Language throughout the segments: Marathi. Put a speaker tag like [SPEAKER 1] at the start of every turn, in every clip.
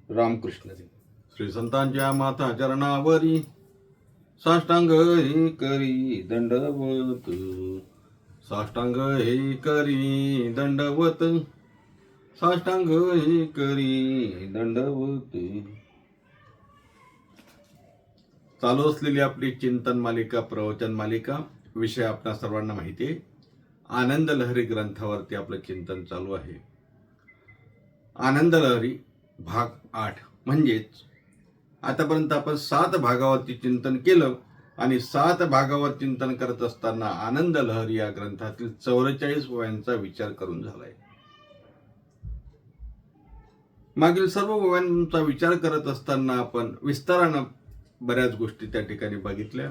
[SPEAKER 1] रामकृष्ण हरी. श्री संतांच्या माथा चरणावरी साष्टांग हे करी दंडवत, साष्टांग हे करी दंडवत, साष्टांग हे करी दंडवत. चालू असलेली आपली चिंतन मालिका, प्रवचन मालिका, विषय आपल्या सर्वांना माहिती आहे. आनंद लहरी ग्रंथावरती आपलं चिंतन चालू आहे. आनंद लहरी भाग 8. म्हणजेच आतापर्यंत आपण 7 भागावरती चिंतन केलं आणि 7 भागावर चिंतन करत असताना आनंद लहरी या ग्रंथातील 44 ओव्यांचा विचार करून झालाय. मागील सर्व ओव्यांचा विचार करत असताना आपण विस्तारानं बऱ्याच गोष्टी त्या ठिकाणी बघितल्या.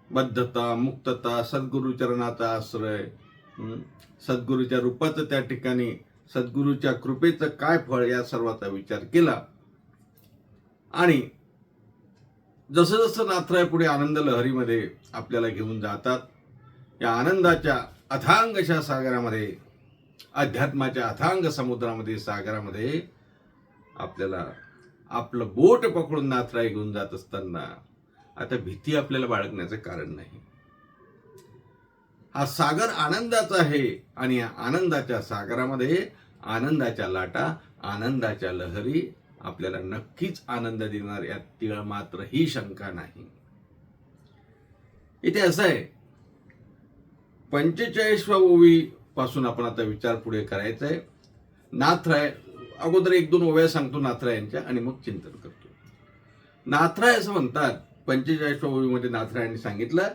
[SPEAKER 1] बद्धता, मुक्तता, सद्गुरुचरणाचा आश्रय, सद्गुरूच्या रूपाचं त्या ठिकाणी सद्गुरूच्या कृपेचं काय फळ, या सर्वाचा विचार केला. आणि जसं जसं नाथराय पुढे आनंद लहरीमध्ये आपल्याला घेऊन जातात, या आनंदाच्या अथांगशा सागरामध्ये, अध्यात्माच्या अथांग समुद्रामध्ये, सागरामध्ये आपल्याला आपलं बोट पकडून नाथराय घेऊन जात असताना आता भीती आपल्याला बाळगण्याचं कारण नाही. हा सागर आनंदाचा आहे आणि या आनंदाच्या सागरामध्ये आनंदाच्या लाटा, आनंदाच्या लहरी आपल्याला नक्कीच आनंद देणार, यात तीळ मात्र ही शंका नाही. इथे असं आहे, 45व्या ओवी पासून आपण आता विचार पुढे करायचा आहे. नाथराय अगोदर 1-2 ओव्या सांगतो नाथरायांच्या आणि मग चिंतन करतो. नाथराय असं म्हणतात, 45व्या ओवीमध्ये नाथरायांनी सांगितलं,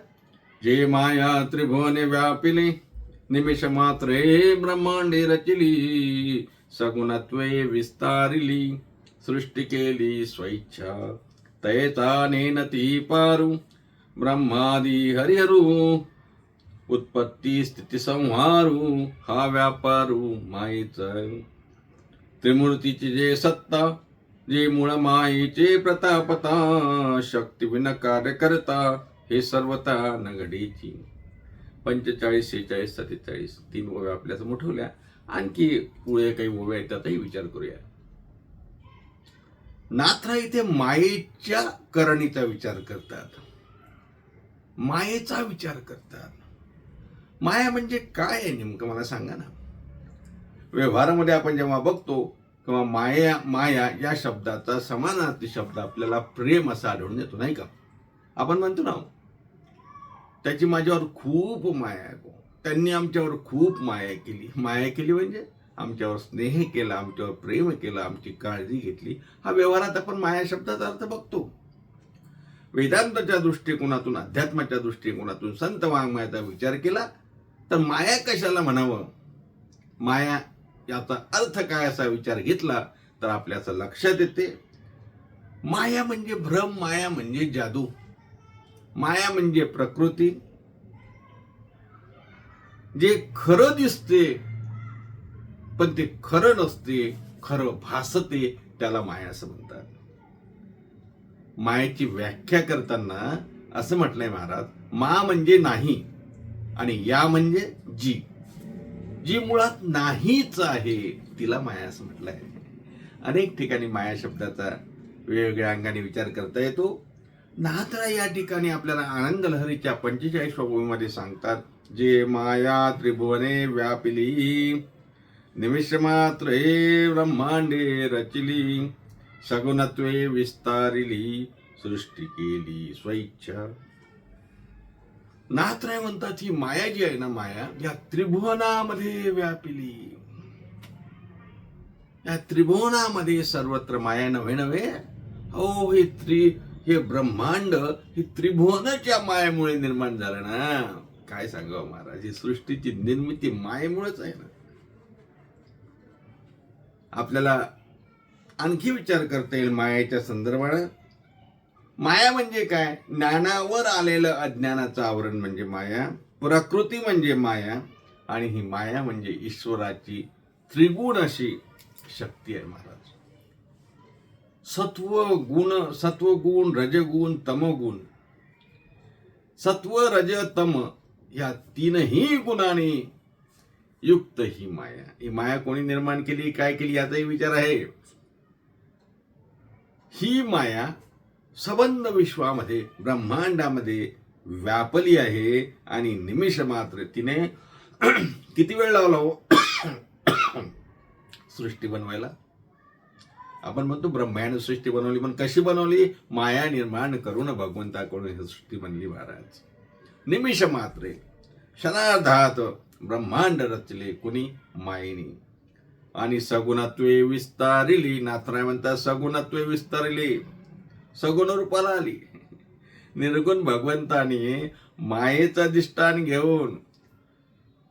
[SPEAKER 1] जे माया त्रिभुवने व्यापिले, निमेष मात्रे ब्रह्मांडे रचिली, सगुणत्वे विस्तारिली, सृष्टी केली स्वइच्छा, तयेचा नेनती पारू, ब्रह्मादी हरिहरू, उत्पत्ती स्थिती संहारू, हा व्यापारू मायेचा. त्रिमूर्तीची जे सत्ता, जे मूळ मायेचे प्रतापता, शक्ती विन कार्य करता, हे सर्वता नगडीची. 45, 46, 47 3 ओव्या आपल्यासमोर ठेवल्या. आणखी पुढे काही ओव्या आहेत, त्याचाही विचार करूया. नाथराय इथे मायेच्या करणीचा विचार करतात, मायेचा विचार करतात. माया म्हणजे काय आहे नेमकं मला सांगा ना. व्यवहारामध्ये आपण जेव्हा बघतो तेव्हा माया माया या शब्दाचा समानार्थी शब्द आपल्याला प्रेम असा आढळून येतो, नाही का. आपण म्हणतो ना, त्याची माझ्यावर खूप माया आहे, त्यांनी आमच्यावर खूप माया केली. माया केली म्हणजे आमच्यावर स्नेह केला, आमच्यावर प्रेम केलं, आमची काळजी घेतली. हा व्यवहारात आपण माया शब्दाचा अर्थ बघतो. वेदांताच्या दृष्टिकोनातून, अध्यात्माच्या दृष्टिकोनातून, संत वाङ्मयाचा विचार केला तर माया कशाला म्हणावं, माया याचा अर्थ काय असा विचार घेतला तर आपल्याचं लक्षात येते, माया म्हणजे भ्रम, माया म्हणजे जादू, माया म्हणजे प्रकृती. जे खरं दिसते पण ते खरं नसते, खरं भासते, त्याला माया असं म्हणतात. मायेची व्याख्या करताना असं म्हटलंय महाराज, मा म्हणजे नाही आणि या म्हणजे जी, जी मुळात नाहीच आहे, तिला माया असं म्हटलंय. अनेक ठिकाणी माया शब्दाचा वेगवेगळ्या अंगाने विचार करता येतो. नाथराय या ठिकाणी आपल्याला आनंद लहरीच्या 45व्या ओवीमध्ये सांगतात, जे माया त्रिभुवने व्यापिली, निमिष मात्र हे ब्रह्मांडे रचिली, सगुणत्वे विस्तारिली, सृष्टी केली स्वइच्छा. नाथराय म्हणतात, ही माया जी आहे ना, माया या त्रिभुवनामध्ये व्यापिली. या त्रिभुवनामध्ये सर्वत्र माया नव्हे नव्हे, हो हे ब्रह्मांड हे त्रिभुवनाच्या मायेमुळे निर्माण झालं ना. काय सांगावं महाराज, ही सृष्टीची निर्मिती मायेमुळेच आहे ना. आपल्याला आणखी विचार करता येईल मायेच्या संदर्भात. माया म्हणजे काय, ज्ञानावर आलेलं अज्ञानाचं आवरण म्हणजे माया, प्रकृती म्हणजे माया, आणि ही माया म्हणजे ईश्वराची त्रिगुण अशी शक्ती आहे महाराज. सत्वगुण, रजगुण, तमगुण. सत्व, रज, तम या 3ही गुणांनी युक्त ही माया. ही माया कोणी निर्माण केली, काय केली, याचाही विचार आहे. ही माया सबंध विश्वामध्ये ब्रह्मांडामध्ये व्यापली आहे आणि निमिष मात्र तिने किती वेळ लावला हो सृष्टी बनवायला. आपण म्हणतो ब्रह्माने सृष्टी बनवली, पण कशी बनवली? माया निर्माण करून भगवंताकडून ही सृष्टी बनली महाराज. निमिष मात्रे क्षणार्धात ब्रह्मांड रचले कुणी? मायेनी. आणि सगुणत्वे विस्तारिली. नाथराय म्हणतात सगुणत्वे विस्तारिली, सगुण रूपाला आली. निर्गुण भगवंताने मायेचा दिष्टान घेऊन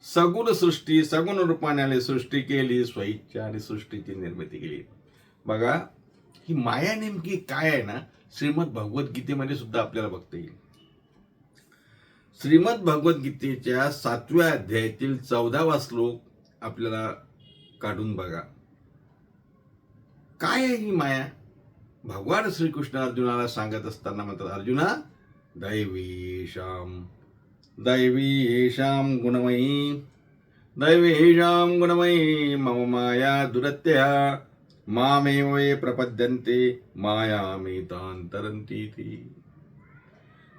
[SPEAKER 1] सगुण सृष्टी, सगुण रूपाने सृष्टी केली, स्वइच्छा आणि सृष्टीची निर्मिती केली. बघा ही माया नेमकी काय आहे ना, श्रीमद भगवद्गीतेमध्ये सुद्धा आपल्याला बघता येईल. श्रीमद भगवद्गीतेच्या 7व्या अध्यायातील 14वा श्लोक आपल्याला काढून बघा. काय आहे ही माया? भगवान श्रीकृष्ण अर्जुनाला सांगत असताना म्हणतात, अर्जुना दैवी येषां गुणमयी मम माया दुरत्या मामेव ये प्रपद्यन्ते मायामेतां तरन्ति इति.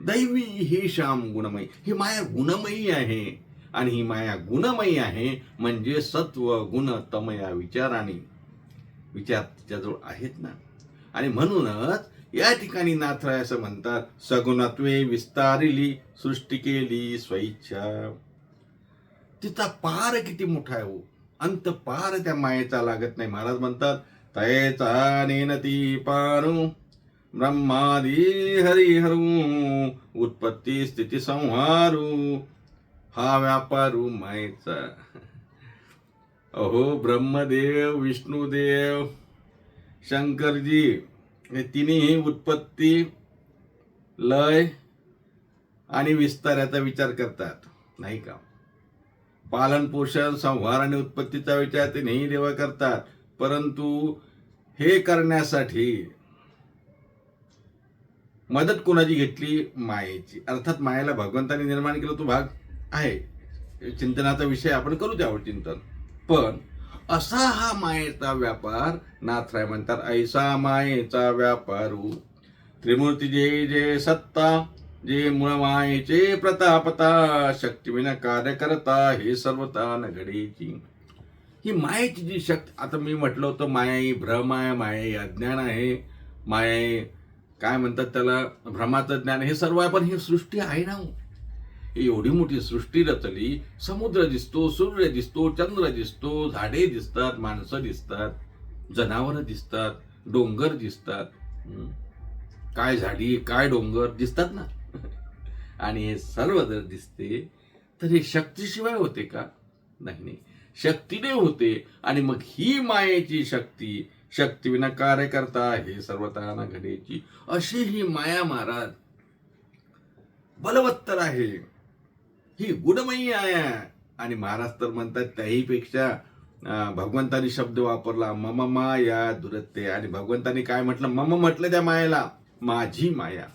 [SPEAKER 1] दैवी येषां गुणमयी, ही माया गुणमयी आहे. आणि ही माया गुणमयी आहे म्हणजे सत्व गुण तम या विचार तिच्याजवळ आहेत ना. आणि म्हणूनच या ठिकाणी नाथराय असं म्हणतात, सगुणत्वे विस्तारिली, सृष्टी केली स्वइच्छा. तिचा पार किती मोठा आहे हो, अंत पार त्या मायेचा लागत नाही. महाराज म्हणतात, तयेचा नेनती पारू ब्रह्मादी हरिहरू उत्पत्ती स्थिती संहारू हा व्यापारू मायेचा. अहो ब्रह्मदेव, विष्णुदेव, शंकरजी हे तिन्ही उत्पत्ती, लय आणि विस्ताराचा विचार करतात नाही का. पालन पोषण संहार आणि उत्पत्तीचा विचार ते नाही देव करतात. परंतु हे करण्यासाठी मदत कोणाची घेतली? मायेची. अर्थात मायेला भगवंताने निर्माण केलं तो भाग आहे, चिंतनाचा विषय आपण करू त्यावर चिंतन. पण असा हा मायेचा व्यापार नाथराय म्हणतात, ऐसा मायेचा व्यापारू त्रिमूर्ती जे जे सत्ता, जे मूळ मायेचे प्रतापता, शक्तीविना कार्य करता हे सर्वता न घडेची. ही मायेची जी शक्ती, आता मी म्हटलं होतं माया ही भ्रम आहे, माया ही अज्ञान आहे, माया काय म्हणतात त्याला, भ्रमाचं ज्ञान, हे सर्व आहे. पण ही सृष्टी आहे ना, एवढी मोठी सृष्टी रचली. समुद्र दिसतो, सूर्य दिसतो, चंद्र दिसतो, झाडे दिसतात, माणसं दिसतात, जनावर दिसतात, डोंगर दिसतात. काय झाडी काय डोंगर दिसतात ना. आणि हे सर्व जर दिसते तर हे शक्तीशिवाय होते का? नाही, शक्तीने होते. आणि मग ही मायेची शक्ती, शक्तीविना कार्य करता हे सर्वता न घडेची, अशी ही माया महाराज बलवत्तर आहे, ही गुणमयी आहे. आणि महाराज तर म्हणतात त्याहीपेक्षा भगवंतानी शब्द वापरला, मम माया दुरत्ते. आणि भगवंतानी काय म्हटलं? मम म्हटलं त्या मायेला, माझी माया.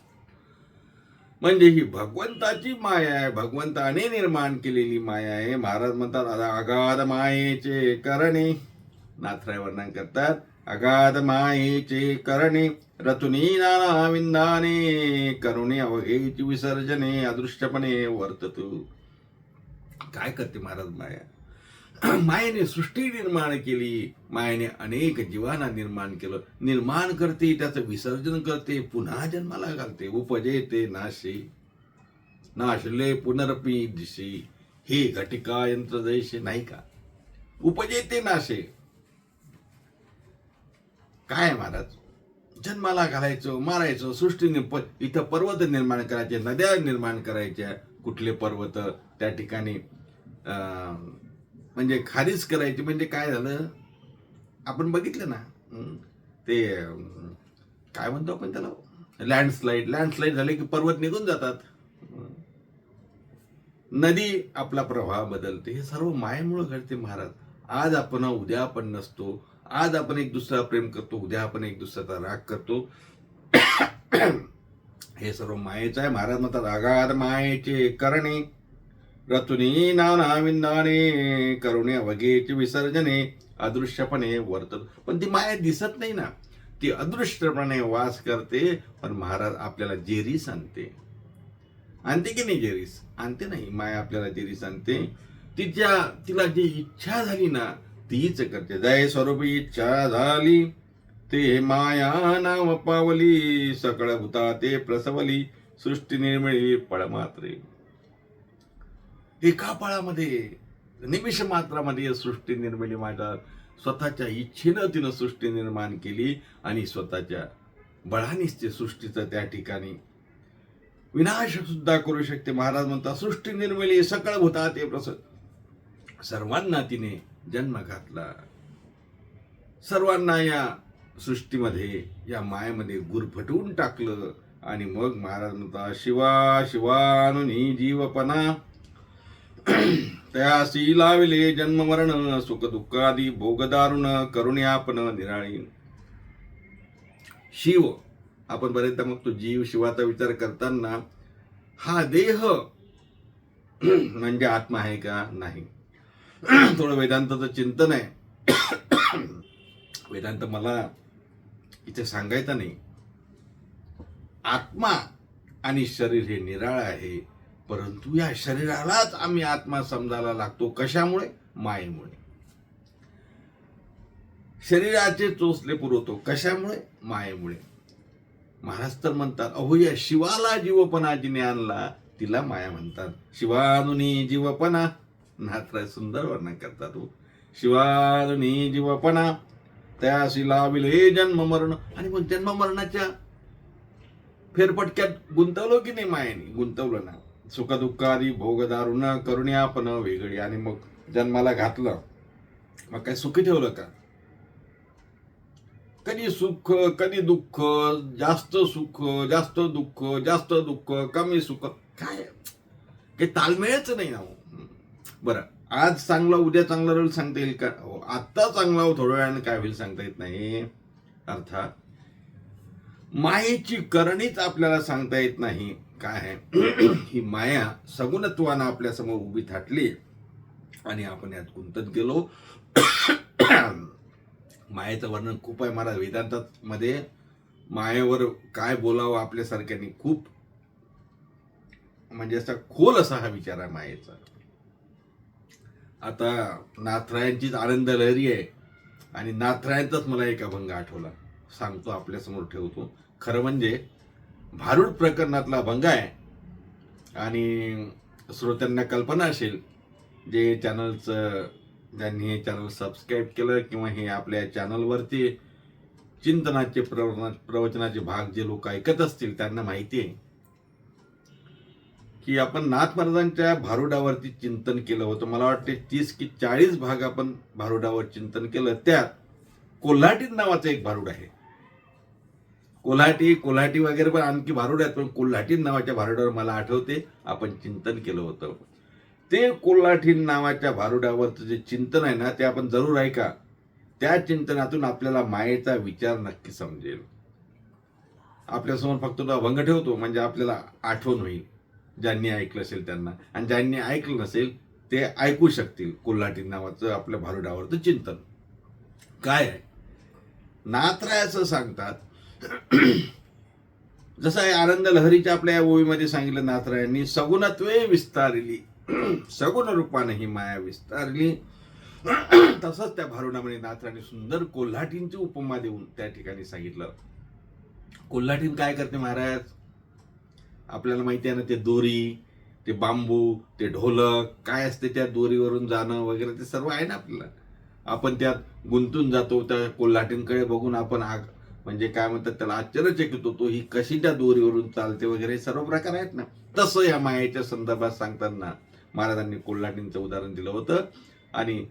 [SPEAKER 1] म्हणजे ही भगवंताची माया आहे, भगवंताने निर्माण केलेली माया आहे. महाराज म्हणतात, अगाध मायेचे करणे, नाथराय वर्णन करतात, अगाध मायेचे करणे रतुनी नाना विंदाने करुणे अवघेची विसर्जने अदृश्यपणे वर्ततु. काय करते महाराज माया? मायेने सृष्टी निर्माण केली, मायेने अनेक जीवांना निर्माण केलं, निर्माण करते, त्याचं विसर्जन करते, पुन्हा जन्माला घालते. उपजेते नाशे नाशले पुनरपी दिशे, हे घटिका यंत्र जैसे. नाही का? उपजेते नाशे काय महाराज? जन्माला घालायचं, मारायचं, सृष्टीने इथं पर्वत निर्माण करायचे, नद्या निर्माण करायच्या. कुठले पर्वत? त्या ठिकाणी म्हणजे खारीज करायची. म्हणजे काय झालं आपण बघितलं ना, ते काय म्हणतो आपण त्याला, लँडस्लाईड झाले की पर्वत निघून जातात, नदी आपला प्रवाह बदलते. हे सर्व मायेमुळे घडते महाराज. आज आपण उद्या आपण नसतो, आज आपण एक दुसरा प्रेम करतो, उद्या आपण एक दुसऱ्याचा राग करतो. हे सर्व मायेचं आहे. महाराज म्हणतात, अगाध मायेचे करणे रतुनी नाना विंदाने करुणे अवघेची विसर्जने अदृश्यपणे वर्तन. पण ती माया दिसत नाही ना. ती अदृश्यपणे वास करते. पण महाराज आपल्याला जेरीस आणते. आणते की नाही जेरीस? आणते नाही. माया आपल्याला जेरीस आणते. तिला जी इच्छा झाली ना तीच करते. जय स्वरूपी इच्छा झाली ते माया नाव पावली, सकळ भूता ते प्रसवली, सृष्टी निर्मिळी पळमात्रे. एका पळामध्ये, निमिष मात्रामध्ये सृष्टी निर्मिली. माझ्या स्वतःच्या इच्छेनं तिनं सृष्टी निर्माण केली आणि स्वतःच्या बळानेच ते सृष्टीचं त्या ठिकाणी विनाश सुद्धा करू शकते. महाराज म्हणतात सृष्टी निर्मिली सकळ भूता ते सर्वांना तिने जन्म घातला. सर्वांना या सृष्टीमध्ये, या मायेमध्ये गुरफटवून टाकलं. आणि मग महाराज म्हणतात शिवा शिवानुनी जीवपणा, तयासी लाविले जन्म मरण, सुख दुःखादी भोगदारुण, करुण्यापण निराळी. शिव, आपण बरेचदा मग तो जीव शिवाचा विचार करताना हा देह म्हणजे आत्मा आहे का? नाही. थोडं वेदांताचं चिंतन आहे. वेदांत मला इथे सांगायचं नाही. आत्मा आणि शरीर हे निराळ आहे, परंतु या शरीरालाच आम्ही आत्मा समजायला लागतो. कशामुळे? मायेमुळे. शरीराचे चोचले पुरवतो. कशामुळे? मायेमुळे. महाराज तर म्हणतात अहो या शिवाला जीवपणा जिने आणला तिला माया म्हणतात. शिवानुनी जीवपणा, नाथराज सुंदर वर्णन करतात. शिवानुनी जीवपणा, तयासी लाविले जन्म मरण. आणि मग जन्म मरणाच्या फेरपटक्यात गुंतवलो की नाही मायेने? गुंतवलं ना. सुख दुःखादी भोग दारुण, करुण्यापण वेगळी. आणि मग जन्माला घातलं, मग काय सुखी ठेवलं का? कधी सुख कधी दुःख, जास्त सुख जास्त दुःख, जास्त दुःख कमी सुख, काय काही तालमेळच नाही ना. बरं, आज चांगला उद्या चांगला राहील सांगता येईल का? आत्ता चांगला थोड्या वेळाने काय होईल सांगता येत नाही. अर्थात मायेची करणीच आपल्याला सांगता येत नाही. काय आहे ही माया सगुणत्वानं आपल्या समोर उभी थाटली आणि आपण यात गुंतत गेलो. मायेचं वर्णन खूप आहे महाराज वेदांतात मध्ये. मायेवर काय बोलावं आपल्यासारख्याने खूप म्हणजे असा खोल असा हा विचार आहे मायेचा. आता नाथरायांचीच आनंद लहरी आहे आणि नाथरायांचाच मला एक अभंग आठवला, सांगतो आपल्यासमोर ठेवतो. खरं म्हणजे भारूड प्रकरणातला अभंग आहे आणि श्रोत्यांना कल्पना असेल जे चॅनलचं, ज्यांनी हे चॅनल सबस्क्राईब केलं किंवा हे आपल्या चॅनलवरती चिंतनाचे प्रवचनाचे भाग जे लोक ऐकत असतील त्यांना माहिती आहे की आपण नाथ महाराजांच्या भारुडावरती चिंतन केलं होतं. मला वाटते 30 की 40 भाग आपण भारुडावर चिंतन केलं. त्यात कोल्हाटी नावाचं एक भारुड आहे. कोल्हाटी वगैरे पण आणखी भारुड आहेत, पण कोल्हाटी नावाच्या भारुडावर मला आठवते आपण चिंतन केलं होतं. ते कोल्हाटी नावाच्या भारुडावरचं जे चिंतन आहे ना ते आपण जरूर ऐका. त्या चिंतनातून आपल्याला मायेचा विचार नक्की समजेल. आपल्यासमोर फक्त तो अभंग ठेवतो म्हणजे आपल्याला आठवण होईल ज्यांनी ऐकलं असेल त्यांना, आणि ज्यांनी ऐकलं नसेल ते ऐकू शकतील. कोल्हाटी नावाचं आपल्या भारुडावरचं चिंतन काय आहे. नाथराय असं सांगतात, जसं आहे आनंद लहरीच्या आपल्या या ओळीमध्ये सांगितलं नाथरायांनी, सगुणत्वे विस्तारली, सगुण रूपाने ही माया विस्तारली. तसंच त्या भारुडामध्ये नाथरांनी सुंदर कोल्हाटींची उपमा देऊन त्या ठिकाणी सांगितलं. कोल्हाटीन काय करते महाराज? आपल्याला माहिती आहे ना, ते दोरी, ते बांबू, ते ढोलक काय असते, त्या दोरीवरून जाणं वगैरे ते सर्व आहे ना आपल्याला. आपण त्यात गुंतून जातो. त्या कोल्हाटींकडे बघून आपण म्हणजे काय म्हणतात त्याला आश्चर्यचकित होतो, ही कशी त्या दोरीवरून चालते वगैरे सर्व प्रकार आहेत ना. तसं या मायेच्या संदर्भात सांगताना महाराजांनी कोल्हाटींचं उदाहरण दिलं होतं. आणि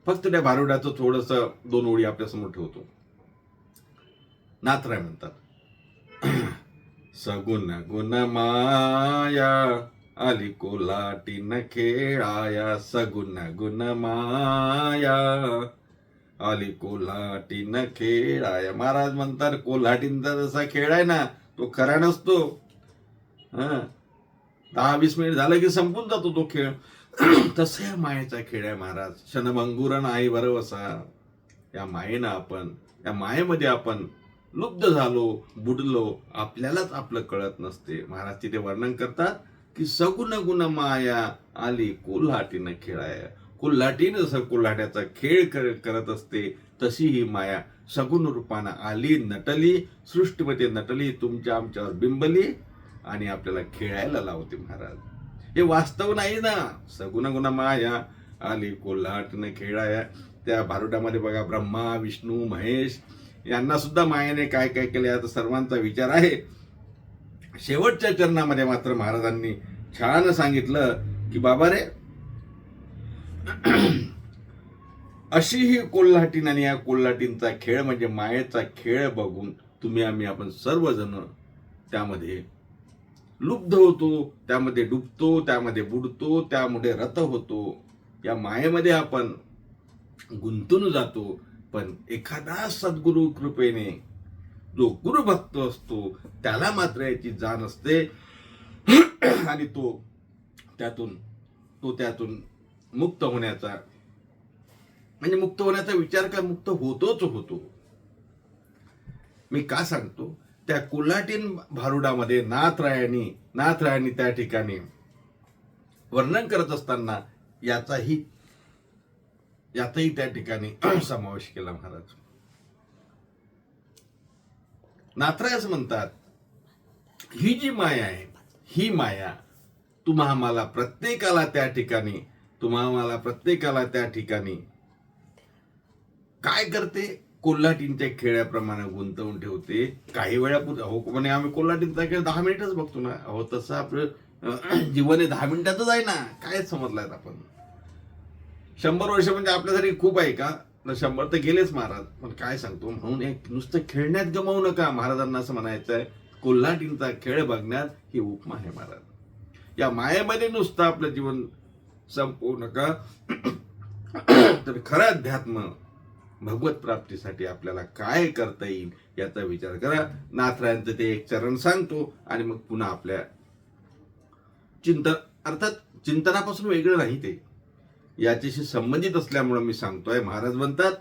[SPEAKER 1] फक्त त्या भारुडाचं थोडंसं 2 ओळी आपल्यासमोर ठेवतो. नाथराय म्हणतात, सगुण गुण माया आली कोल्हाटीन खेळाया, सगुण गुण माया आली कोल्हाटीन खेळाया. महाराज म्हणतात कोल्हाटींचा जसा खेळ आहे ना तो खरा नसतो. 10-20 मिनिट झालं की संपून जातो तो खेळ. तसं या मायेचा खेळ आहे महाराज. क्षणभंगुर नाही भरवसा. या मायेनं आपण, या मायेमध्ये आपण लुब्ध झालो, बुडलो, आपल्यालाच आपलं कळत नसते. महाराज तिथे वर्णन करतात की सगुण गुण माया आली कोल्हाटीनं खेळाया. कोल्हाटीनं जसं कोल्हाट्याचा खेळ करत असते तशी ही माया सगुण रूपानं आली, नटली, सृष्टीमध्ये नटली, तुमच्या आमच्यावर बिंबली आणि आपल्याला खेळायला लावते. महाराज हे वास्तव नाही ना. सगुण गुण माया आली कोल्हाटीनं खेळाया. त्या भारुडामध्ये बघा ब्रह्मा, विष्णू, महेश यांना सुद्धा मायाने काय काय केलं याचा सर्वांचा विचार आहे. शेवटच्या चरणामध्ये मात्र महाराजांनी छान सांगितलं की बाबा रे, अशी ही कोल्हाटीन आणि या कोल्हाटींचा खेळ म्हणजे मायेचा खेळ बघून आपण सर्वजण त्यामध्ये लुब्ध होतो, त्यामध्ये डुबतो, त्यामध्ये बुडतो, त्यामध्ये रत होतो. या मायेमध्ये आपण गुंतून जातो. पण एखादा सद्गुरु कृपेने जो गुरुभक्त असतो त्याला मात्र याची जाण असते आणि तो त्यातून मुक्त होण्याचा विचार का मुक्त होतोच होतो. मी का सांगतो, त्या कोल्हाटीन भारुडामध्ये नाथरायांनी त्या ठिकाणी वर्णन करत असताना यातही त्या ठिकाणी समावेश केला. महाराज नाथराय असं म्हणतात, ही जी माया आहे, ही माया तुम्हाला प्रत्येकाला त्या ठिकाणी काय करते, कोल्हाटींच्या खेळाप्रमाणे गुंतवून ठेवते. काही वेळापूर्वी म्हणे आम्ही कोल्हाटींचा खेळ 10 मिनिटच बघतो ना. तसं आपलं जीवन 10 मिनिटातच आहे ना. काय समजलाय आपण? 100 वर्ष म्हणजे आपल्यासाठी खूप आहे का? 100 तर गेलेच महाराज. पण काय सांगतो, म्हणून एक नुसतं खेळण्यात गमावू नका. महाराजांना असं म्हणायचं आहे, कोल्हाटींचा खेळ बघण्यात ही उपमा आहे महाराज. या मायेमध्ये नुसतं आपलं जीवन संपवू नका. तर खरं अध्यात्म भगवत प्राप्तीसाठी आपल्याला काय करता येईल याचा विचार करा. नाथरायांचं ते एक चरण सांगतो आणि मग पुन्हा आपल्या अर्थात चिंतनापासून वेगळं नाही, ते याच्याशी संबंधित असल्यामुळे मी सांगतोय. महाराज म्हणतात,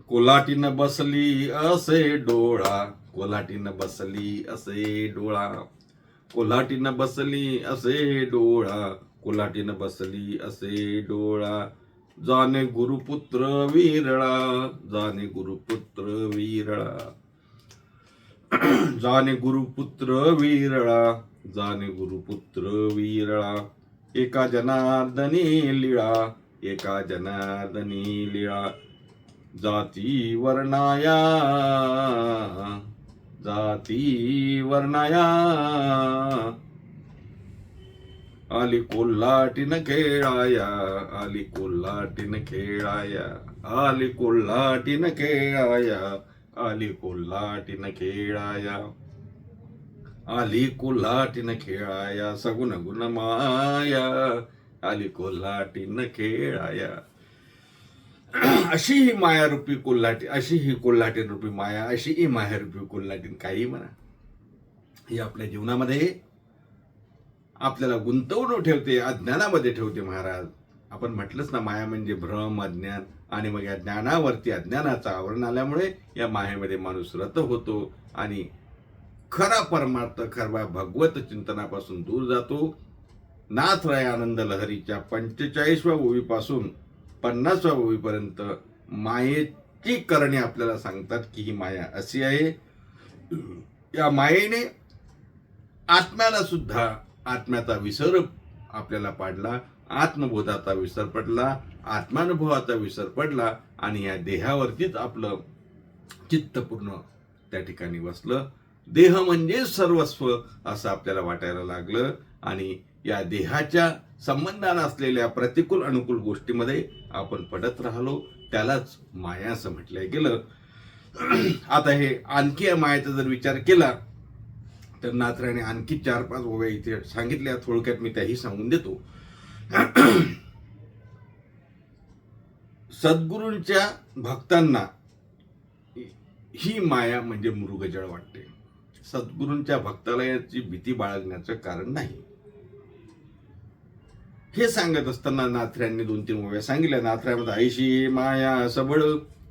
[SPEAKER 1] कोल्हाटीनं बसली असे डोळा, कोल्हाटीनं बसली असे डोळा, कोल्हाटीनं बसली असे डोळा, कोल्हाटीनं बसली असे डोळा, जाने गुरुपुत्र विरळा, जाने गुरुपुत्र विरळा, जाने गुरुपुत्र विरळा, जाने गुरुपुत्र विरळा, एका जनार्दनी लीळा, एका जनार्दनी लीळा, जाती वर्णाया, जाती वर्णाया, आली कोल्हाटीन खेळाया, आली कोल्हाटीन खेळाया, आली कोल्हाटीन खेळाया, आली कोल्हाटीन खेळाया, आली कोल्हाटीन खेळाया, सगुण गुण माया, आली कोल्हाटीन खेळाया. अशी ही मायारूपी कोल्हाटी, अशी ही कोल्हाटीन रूपी माया, अशी ही मायारूपी कोल्हाटीन, काही म्हणा, ही आपल्या जीवनामध्ये आपल्याला गुंतवून ठेवते, अज्ञानामध्ये ठेवते. महाराज आपण म्हटलंच ना, माया म्हणजे भ्रम, अज्ञान, आणि मग या ज्ञानावरती अज्ञानाचं आवरण आल्यामुळे या मायेमध्ये माणूस रत होतो आणि खरा परमार्थ, खरा भगवत चिंतनापासून दूर जातो. नाथराय आनंद लहरीच्या 45व्या ओवीपासून 50व्या ओवीपर्यंत मायेची करणे आपल्याला सांगतात की ही माया अशी आहे. या मायेने आत्म्याला सुद्धा आत्म्याचा विसर आपल्याला पाडला, आत्मबोधाचा विसर पडला, आत्मानुभवाचा विसर पडला आणि या देहावरतीच आपलं चित्त पूर्ण त्या ठिकाणी बसलं. देह म्हणजे सर्वस्व असं आपल्याला वाटायला लागलं आणि या देहाच्या संबंधाने असलेल्या प्रतिकूल अनुकूल गोष्टीमध्ये आपण पडत राहिलो. त्यालाच माया असं म्हटलं गेलं. आता हे आणखी या मायेचा जर विचार केला तर नाथराने आणखी 4-5 ओव्या इथे सांगितल्या. थोडक्यात मी त्याही सांगून देतो. सद्गुरूंच्या भक्तांना ही माया म्हणजे मृगजळ वाटते. सद्गुरूंच्या भक्ताला याची भीती बाळगण्याचं कारण नाही. हे सांगत असताना नाथरायांनी 2-3 ओव्या सांगितल्या. नाथराय म्हणतात, ऐशी माया सबळ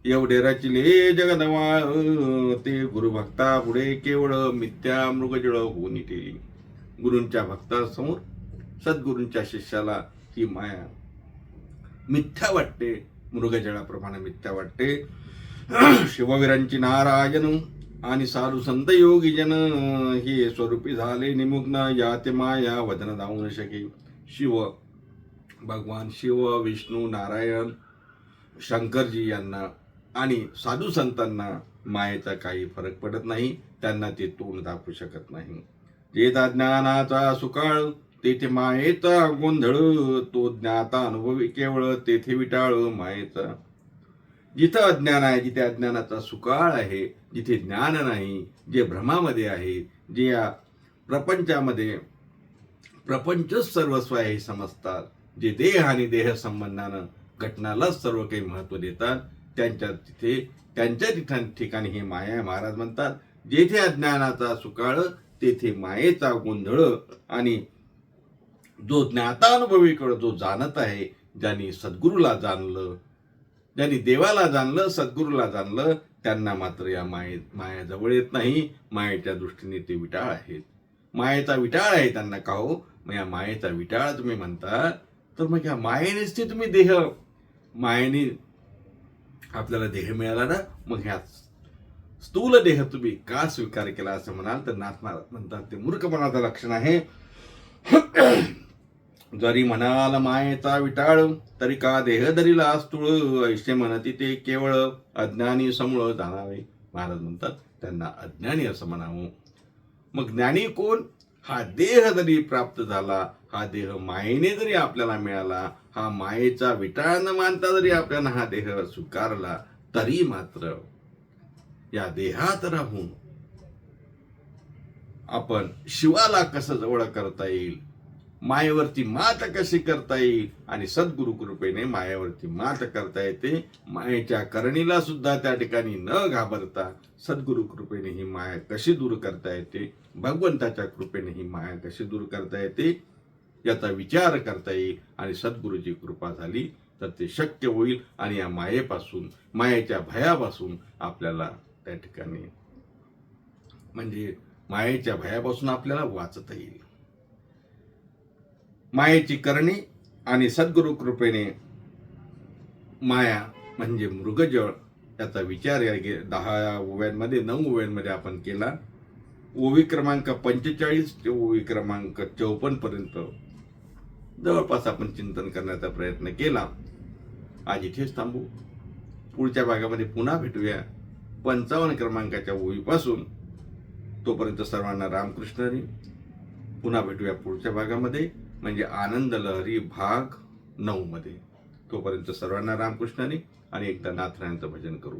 [SPEAKER 1] एवढे रचिले जगदमाळ, ते गुरुभक्ता पुढे केवळ मिथ्या मृगजळ होऊन ठेली. गुरूंच्या भक्तासमोर सद्गुरूंच्या शिष्याला ही माया मिथ्या वाटते, मृगजळाप्रमाणे मिथ्या वाटते. शिववीरांची नारायण आणि साधू संत योगी जन, हे स्वरूपी झाले निमुग्न, याते माया वदन जाऊ न शके. शिव भगवान शिव, विष्णू, नारायण, शंकरजी यांना आणि साधू संतांना मायेचा काही फरक पडत नाही. त्यांना ते तोंड दाखवू शकत नाही. जेथा ज्ञानाचा सुकाळ, तेथे मायेचा गोंधळ, तो ज्ञाता अनुभवी केवळ, तेथे विटाळ मायेचा. जिथं अज्ञान आहे, जिथे अज्ञानाचा सुकाळ आहे, जिथे ज्ञान नाही, जे भ्रमामध्ये आहे, जे या प्रपंचामध्ये प्रपंचच सर्वस्व आहे हे समजतात, जे देह आणि देह संबंधानं घटनालाच सर्व काही महत्व देतात, त्यांच्या ठिकाणी हे माया महाराज म्हणतात. जेथे अज्ञानाचा सुकाळ, तेथे मायेचा गोंधळ. आणि जो ज्ञातानुभवी जो जाणत आहे, ज्यांनी सद्गुरूला जाणलं, ज्यांनी देवाला जाणलं, सद्गुरूला जाणलं, त्यांना मात्र या माया जवळ येत नाही. मायेच्या दृष्टीने ते विटाळ आहेत. मायेचा विटाळ आहे त्यांना. का हो? मग या मायेचा विटाळ तुम्ही म्हणता, तर मग या मायेनेच ते तुम्ही देह, मायेने आपल्याला देह मिळाला ना, मग ह्या स्थूल देह तुम्ही का स्वीकार केला असं म्हणाल तर नाथ महाराज म्हणतात ते मूर्खपणाचं लक्षण आहे. जरी म्हणाल मायेचा विटाळ, तरी का देह धरीला स्थूळ, ऐसे म्हणती ते केवळ अज्ञानी समूळ जाणावे. महाराज म्हणतात त्यांना अज्ञानी असं म्हणावं. मग ज्ञानी कोण? हा देह जरी प्राप्त झाला, हा देह मायेने जरी आपल्याला मिळाला, हा मायेचा विटाळ न मानता जरी आपल्याला हा देह स्वीकारला, तरी मात्र या देहात राहून आपण शिवाला कसं जवळ करता येईल, मायेवरती मात कशी करता येईल, आणि सद्गुरु कृपेने मायेवरती मात करता येते. मायेच्या करणीला सुद्धा त्या ठिकाणी न घाबरता सद्गुरु कृपेने ही माया कशी दूर करता येते, भगवंताच्या कृपेने ही माया कशी दूर करता येते, याचा विचार करता येईल. आणि सद्गुरूची कृपा झाली तर ते शक्य होईल. आणि या मायेपासून, मायेच्या भयापासून आपल्याला त्या ठिकाणी, म्हणजे मायेच्या भयापासून आपल्याला वाचता येईल. मायेची करणी आणि सद्गुरु कृपेने माया म्हणजे मृगजळ, याचा विचार या 10 ओव्यांमध्ये 9 ओव्यांमध्ये आपण केला. ओवी क्रमांक 45 ते ओवी क्रमांक 54 पर्यंत जवळपास आपण चिंतन करण्याचा प्रयत्न केला. आज इथेच थांबू. पुढच्या भागामध्ये पुन्हा भेटूया 55 क्रमांकाच्या ओवीपासून. तोपर्यंत सर्वांना रामकृष्ण हरी. पुन्हा भेटूया पुढच्या भागामध्ये, म्हणजे आनंद लहरी भाग 9 मध्ये. तोपर्यंत सर्वांना रामकृष्ण हरी. आणि एकदा नाथरायांचं भजन करू.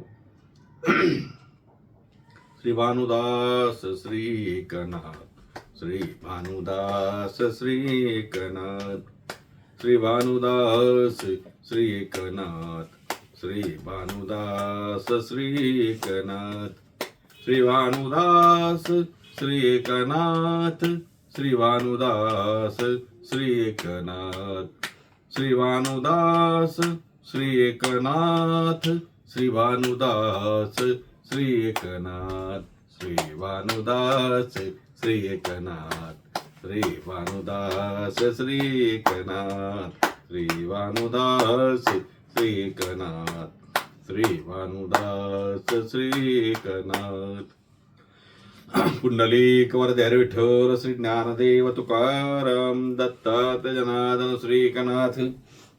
[SPEAKER 1] श्री भानुदास श्री एकनाथ, श्री भानुदास श्री एकनाथ, श्री भानुदास श्री एकनाथ, श्री भानुदास श्री एकनाथ, श्री भानुदास श्री एकनाथ, श्री भानुदास श्री एकनाथ, श्री भानुदास श्री एकनाथ, श्री भानुदास श्री एकनाथ, श्री भानुदास श्री एकनाथ, श्री भानुदास श्री एकनाथ, श्री भानुदास श्री एकनाथ, श्री भानुदास श्री एकनाथ. पुंडलिक वरदे विठ्ठल श्री ज्ञानदेव तुकाराम दत्तात्रय जनार्दन श्री एकनाथ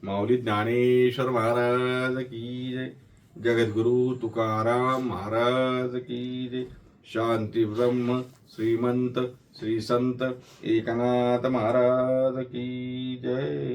[SPEAKER 1] माऊली ज्ञानेश्वर महाराज की जय. जगद्गुरु तुकाराम महाराज की जय. शांती ब्रह्म श्रीमंत श्री संत एकनाथ महाराज की जय.